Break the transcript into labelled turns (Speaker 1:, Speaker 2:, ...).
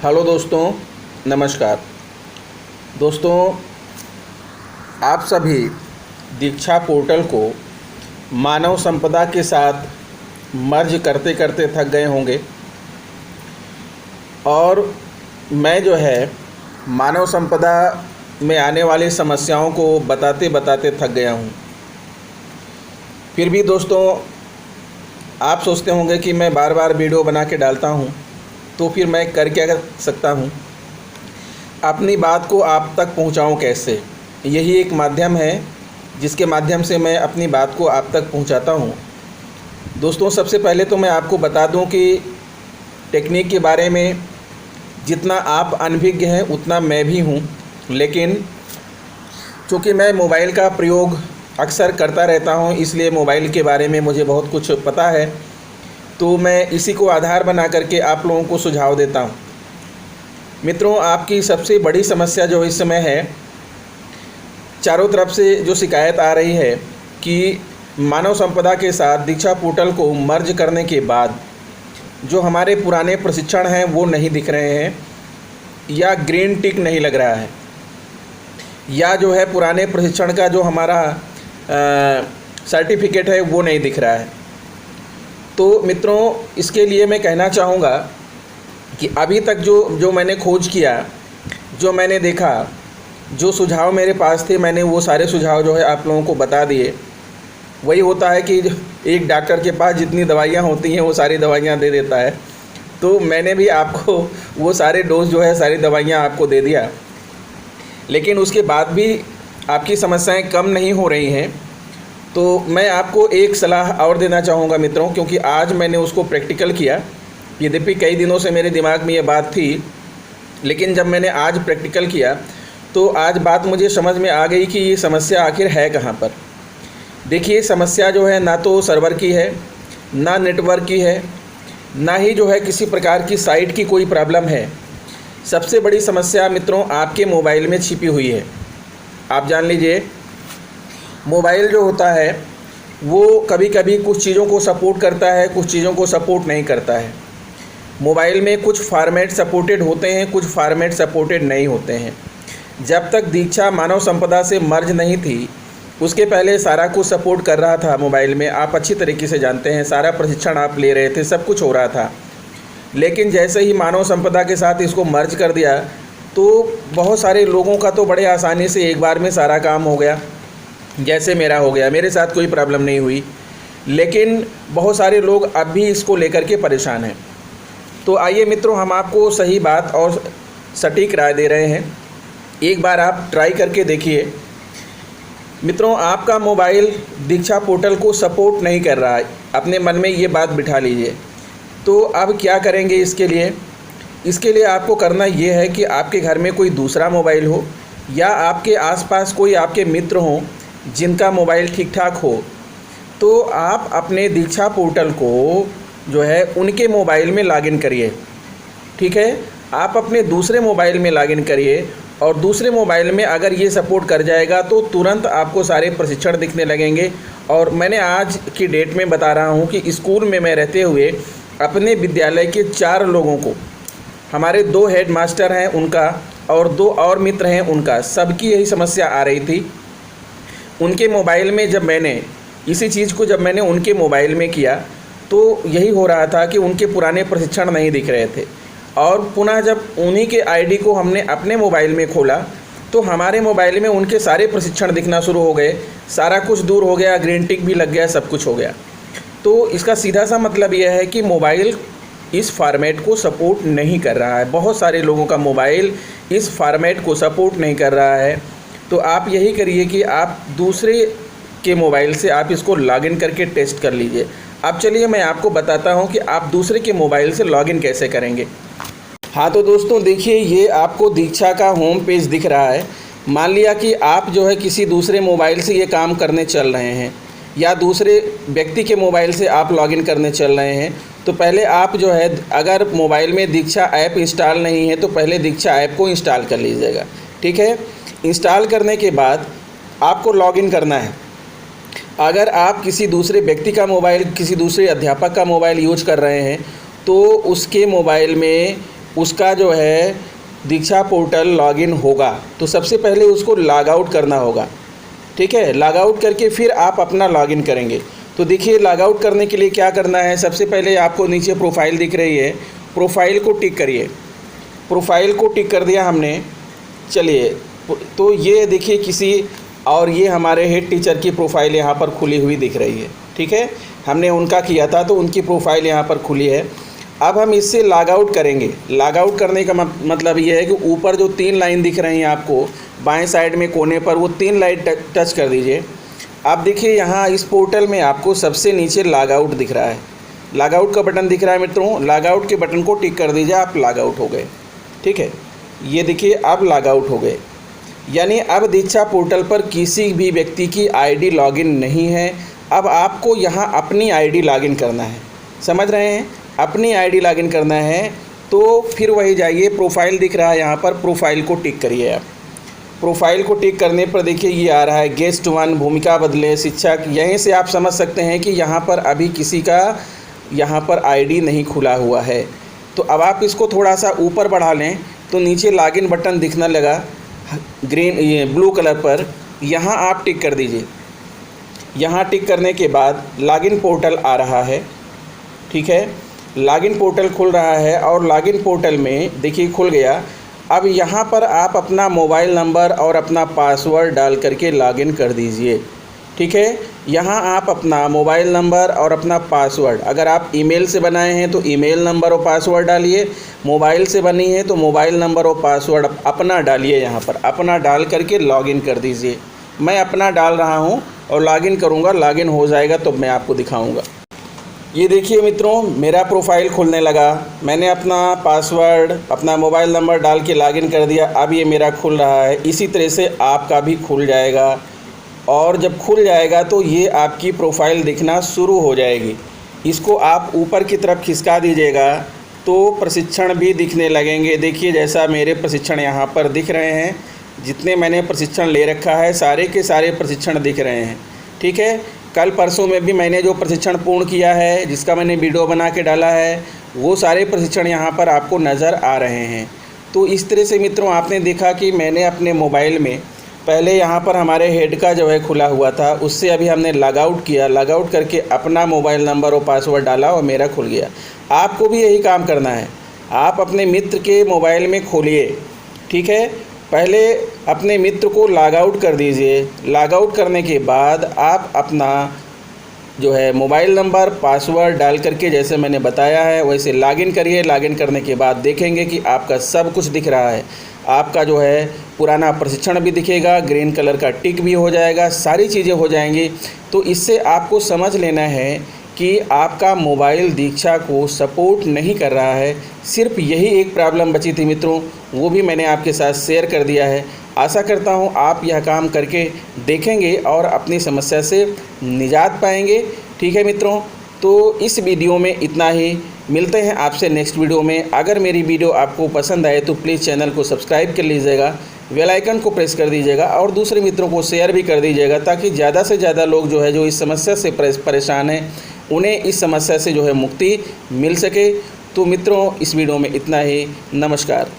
Speaker 1: Hello दोस्तों, नमस्कार। दोस्तों, आप सभी दीक्षा पोर्टल को मानव संपदा के साथ मर्ज करते करते थक गए होंगे और मैं जो है मानव संपदा में आने वाली समस्याओं को बताते बताते थक गया हूँ। फिर भी दोस्तों, आप सोचते होंगे कि मैं बार बार वीडियो बना के डालता हूँ, तो फिर मैं कर क्या सकता हूँ? अपनी बात को आप तक पहुँचाऊँ कैसे? यही एक माध्यम है जिसके माध्यम से मैं अपनी बात को आप तक पहुँचाता हूँ। दोस्तों, सबसे पहले तो मैं आपको बता दूँ कि टेक्निक के बारे में जितना आप अनभिज्ञ हैं उतना मैं भी हूँ, लेकिन चूँकि मैं मोबाइल का प्रयोग अक्सर करता रहता हूँ, इसलिए मोबाइल के बारे में मुझे बहुत कुछ पता है। तो मैं इसी को आधार बना करके आप लोगों को सुझाव देता हूँ। मित्रों, आपकी सबसे बड़ी समस्या जो इस समय है, चारों तरफ से जो शिकायत आ रही है कि मानव संपदा के साथ दीक्षा पोर्टल को मर्ज करने के बाद जो हमारे पुराने प्रशिक्षण हैं वो नहीं दिख रहे हैं, या ग्रीन टिक नहीं लग रहा है, या जो है पुराने प्रशिक्षण का जो हमारा सर्टिफिकेट है वो नहीं दिख रहा है। तो मित्रों, इसके लिए मैं कहना चाहूँगा कि अभी तक जो मैंने खोज किया, जो मैंने देखा, जो सुझाव मेरे पास थे, मैंने वो सारे सुझाव जो है आप लोगों को बता दिए। वही होता है कि एक डॉक्टर के पास जितनी दवाइयाँ होती हैं वो सारी दवाइयाँ दे देता है। तो मैंने भी आपको वो सारे डोज जो है सारी दवाइयाँ आपको दे दिया, लेकिन उसके बाद भी आपकी समस्याएं कम नहीं हो रही हैं। तो मैं आपको एक सलाह और देना चाहूँगा मित्रों, क्योंकि आज मैंने उसको प्रैक्टिकल किया। यद्यपि कई दिनों से मेरे दिमाग में ये बात थी, लेकिन जब मैंने आज प्रैक्टिकल किया तो आज बात मुझे समझ में आ गई कि ये समस्या आखिर है कहाँ पर। देखिए, समस्या जो है ना तो सर्वर की है, ना नेटवर्क की है, ना ही जो है किसी प्रकार की साइट की कोई प्रॉब्लम है। सबसे बड़ी समस्या मित्रों आपके मोबाइल में छिपी हुई है। आप जान लीजिए, मोबाइल जो होता है वो कभी कभी कुछ चीज़ों को सपोर्ट करता है, कुछ चीज़ों को सपोर्ट नहीं करता है। मोबाइल में कुछ फॉर्मेट सपोर्टेड होते हैं, कुछ फॉर्मेट सपोर्टेड नहीं होते हैं। जब तक दीक्षा मानव संपदा से मर्ज नहीं थी, उसके पहले सारा कुछ सपोर्ट कर रहा था मोबाइल में। आप अच्छी तरीके से जानते हैं, सारा प्रशिक्षण आप ले रहे थे, सब कुछ हो रहा था। लेकिन जैसे ही मानव संपदा के साथ इसको मर्ज कर दिया तो बहुत सारे लोगों का तो बड़े आसानी से एक बार में सारा काम हो गया, जैसे मेरा हो गया। मेरे साथ कोई प्रॉब्लम नहीं हुई, लेकिन बहुत सारे लोग अब भी इसको लेकर के परेशान हैं। तो आइए मित्रों, हम आपको सही बात और सटीक राय दे रहे हैं। एक बार आप ट्राई करके देखिए। मित्रों, आपका मोबाइल दीक्षा पोर्टल को सपोर्ट नहीं कर रहा है, अपने मन में ये बात बिठा लीजिए। तो अब क्या करेंगे इसके लिए? इसके लिए आपको करना ये है कि आपके घर में कोई दूसरा मोबाइल हो, या आपके आसपास कोई आपके मित्र हों जिनका मोबाइल ठीक ठाक हो, तो आप अपने दीक्षा पोर्टल को जो है उनके मोबाइल में लॉगिन करिए। ठीक है, आप अपने दूसरे मोबाइल में लॉगिन करिए, और दूसरे मोबाइल में अगर ये सपोर्ट कर जाएगा तो तुरंत आपको सारे प्रशिक्षण दिखने लगेंगे। और मैंने आज की डेट में बता रहा हूँ कि स्कूल में मैं रहते हुए अपने विद्यालय के 4 लोगों को, हमारे 2 हेड मास्टर हैं उनका और 2 और मित्र हैं उनका, सबकी यही समस्या आ रही थी। उनके मोबाइल में जब मैंने इसी चीज़ को जब मैंने उनके मोबाइल में किया तो यही हो रहा था कि उनके पुराने प्रशिक्षण नहीं दिख रहे थे। और पुनः जब उन्हीं के आईडी को हमने अपने मोबाइल में खोला तो हमारे मोबाइल में उनके सारे प्रशिक्षण दिखना शुरू हो गए, सारा कुछ दूर हो गया, ग्रीन टिक भी लग गया, सब कुछ हो गया। तो इसका सीधा सा मतलब यह है कि मोबाइल इस फॉर्मेट को सपोर्ट नहीं कर रहा है। बहुत सारे लोगों का मोबाइल इस फॉर्मेट को सपोर्ट नहीं कर रहा है। तो आप यही करिए कि आप दूसरे के मोबाइल से आप इसको लॉगिन करके टेस्ट कर लीजिए। अब चलिए मैं आपको बताता हूं कि आप दूसरे के मोबाइल से लॉगिन कैसे करेंगे। हाँ, तो दोस्तों देखिए, ये आपको दीक्षा का होम पेज दिख रहा है। मान लिया कि आप जो है किसी दूसरे मोबाइल से ये काम करने चल रहे हैं, या दूसरे व्यक्ति के मोबाइल से आप लॉगिन करने चल रहे हैं, तो पहले आप जो है, अगर मोबाइल में दीक्षा ऐप इंस्टॉल नहीं है तो पहले दीक्षा ऐप को इंस्टॉल कर लीजिएगा। ठीक है, इंस्टॉल करने के बाद आपको लॉगिन करना है। अगर आप किसी दूसरे व्यक्ति का मोबाइल, किसी दूसरे अध्यापक का मोबाइल यूज कर रहे हैं तो उसके मोबाइल में उसका जो है दीक्षा पोर्टल लॉगिन होगा। तो सबसे पहले उसको लॉग आउट करना होगा, ठीक है। लॉग आउट करके फिर आप अपना लॉगिन करेंगे। तो देखिए लॉग आउट करने के लिए क्या करना है, सबसे पहले आपको नीचे प्रोफाइल दिख रही है, प्रोफाइल को टिक करिए। प्रोफाइल को टिक कर दिया हमने। चलिए तो ये देखिए किसी और ये हमारे हेड टीचर की प्रोफाइल यहाँ पर खुली हुई दिख रही है, ठीक है। हमने उनका किया था तो उनकी प्रोफाइल यहाँ पर खुली है। अब हम इससे लॉग आउट करेंगे। लॉग आउट करने का मतलब ये है कि ऊपर जो 3 लाइन दिख रही हैं आपको बाएं साइड में कोने पर, वो 3 लाइन टच कर दीजिए। अब देखिए यहाँ इस पोर्टल में आपको सबसे नीचे लॉग आउट दिख रहा है, लॉग आउट का बटन दिख रहा है मित्रों। लॉग आउट के बटन को टिक कर दीजिए, आप लॉग आउट हो गए, ठीक है। ये देखिए अब लॉग आउट हो गए, यानी अब दीक्षा पोर्टल पर किसी भी व्यक्ति की आईडी लॉगिन नहीं है। अब आपको यहाँ अपनी आईडी लॉगिन करना है, समझ रहे हैं, अपनी आईडी लॉगिन करना है। तो फिर वही जाइए, प्रोफाइल दिख रहा है यहाँ पर, प्रोफाइल को टिक करिए आप। प्रोफाइल को टिक करने पर देखिए ये आ रहा है गेस्ट 1, भूमिका बदले, शिक्षक। यहीं से आप समझ सकते हैं कि यहाँ पर अभी किसी का यहाँ पर आईडी नहीं खुला हुआ है। तो अब आप इसको थोड़ा सा ऊपर बढ़ा लें तो नीचे लॉगिन बटन दिखने लगा ग्रीन, ये ब्लू कलर पर, यहाँ आप टिक कर दीजिए। यहाँ टिक करने के बाद लॉगिन पोर्टल आ रहा है, ठीक है। लॉगिन पोर्टल खुल रहा है और लॉगिन पोर्टल में देखिए खुल गया। अब यहाँ पर आप अपना मोबाइल नंबर और अपना पासवर्ड डाल करके लॉगिन कर दीजिए, ठीक है। यहाँ आप अपना मोबाइल नंबर और अपना पासवर्ड, अगर आप ईमेल से बनाए हैं तो ईमेल नंबर और पासवर्ड डालिए, मोबाइल से बनी है तो मोबाइल नंबर और पासवर्ड अपना डालिए। यहाँ पर अपना डाल करके लॉगिन कर दीजिए। मैं अपना डाल रहा हूँ और लॉगिन करूँगा, लॉगिन हो जाएगा तो मैं आपको दिखाऊँगा। ये देखिए मित्रों मेरा प्रोफाइल खुलने लगा, मैंने अपना पासवर्ड अपना मोबाइल नंबर डाल के लॉगिन कर दिया। अब ये मेरा खुल रहा है। इसी तरह से आपका भी खुल जाएगा और जब खुल जाएगा तो ये आपकी प्रोफाइल दिखना शुरू हो जाएगी। इसको आप ऊपर की तरफ खिसका दीजिएगा तो प्रशिक्षण भी दिखने लगेंगे। देखिए जैसा मेरे प्रशिक्षण यहाँ पर दिख रहे हैं, जितने मैंने प्रशिक्षण ले रखा है सारे के सारे प्रशिक्षण दिख रहे हैं, ठीक है। कल परसों में भी मैंने जो प्रशिक्षण पूर्ण किया है, जिसका मैंने वीडियो बना के डाला है, वो सारे प्रशिक्षण यहाँ पर आपको नज़र आ रहे हैं। तो इस तरह से मित्रों आपने देखा कि मैंने अपने मोबाइल में पहले यहाँ पर हमारे हेड का जो है खुला हुआ था, उससे अभी हमने लॉग आउट किया, लॉग आउट करके अपना मोबाइल नंबर और पासवर्ड डाला और मेरा खुल गया। आपको भी यही काम करना है। आप अपने मित्र के मोबाइल में खोलिए, ठीक है। पहले अपने मित्र को लॉग आउट कर दीजिए। लॉग आउट करने के बाद आप अपना जो है मोबाइल नंबर पासवर्ड डाल करके जैसे मैंने बताया है वैसे लॉगिन करिए। लॉगिन करने के बाद देखेंगे कि आपका सब कुछ दिख रहा है। आपका जो है पुराना प्रशिक्षण भी दिखेगा, ग्रीन कलर का टिक भी हो जाएगा, सारी चीज़ें हो जाएंगी। तो इससे आपको समझ लेना है कि आपका मोबाइल दीक्षा को सपोर्ट नहीं कर रहा है। सिर्फ यही एक प्रॉब्लम बची थी मित्रों, वो भी मैंने आपके साथ शेयर कर दिया है। आशा करता हूँ आप यह काम करके देखेंगे और अपनी समस्या से निजात पाएंगे, ठीक है मित्रों। तो इस वीडियो में इतना ही, मिलते हैं आपसे नेक्स्ट वीडियो में। अगर मेरी वीडियो आपको पसंद आए तो प्लीज़ चैनल को सब्सक्राइब कर लीजिएगा, बेल आइकन को प्रेस कर दीजिएगा और दूसरे मित्रों को शेयर भी कर दीजिएगा, ताकि ज़्यादा से ज़्यादा लोग जो है जो इस समस्या से परेशान हैं उन्हें इस समस्या से जो है मुक्ति मिल सके। तो मित्रों इस वीडियो में इतना ही, नमस्कार।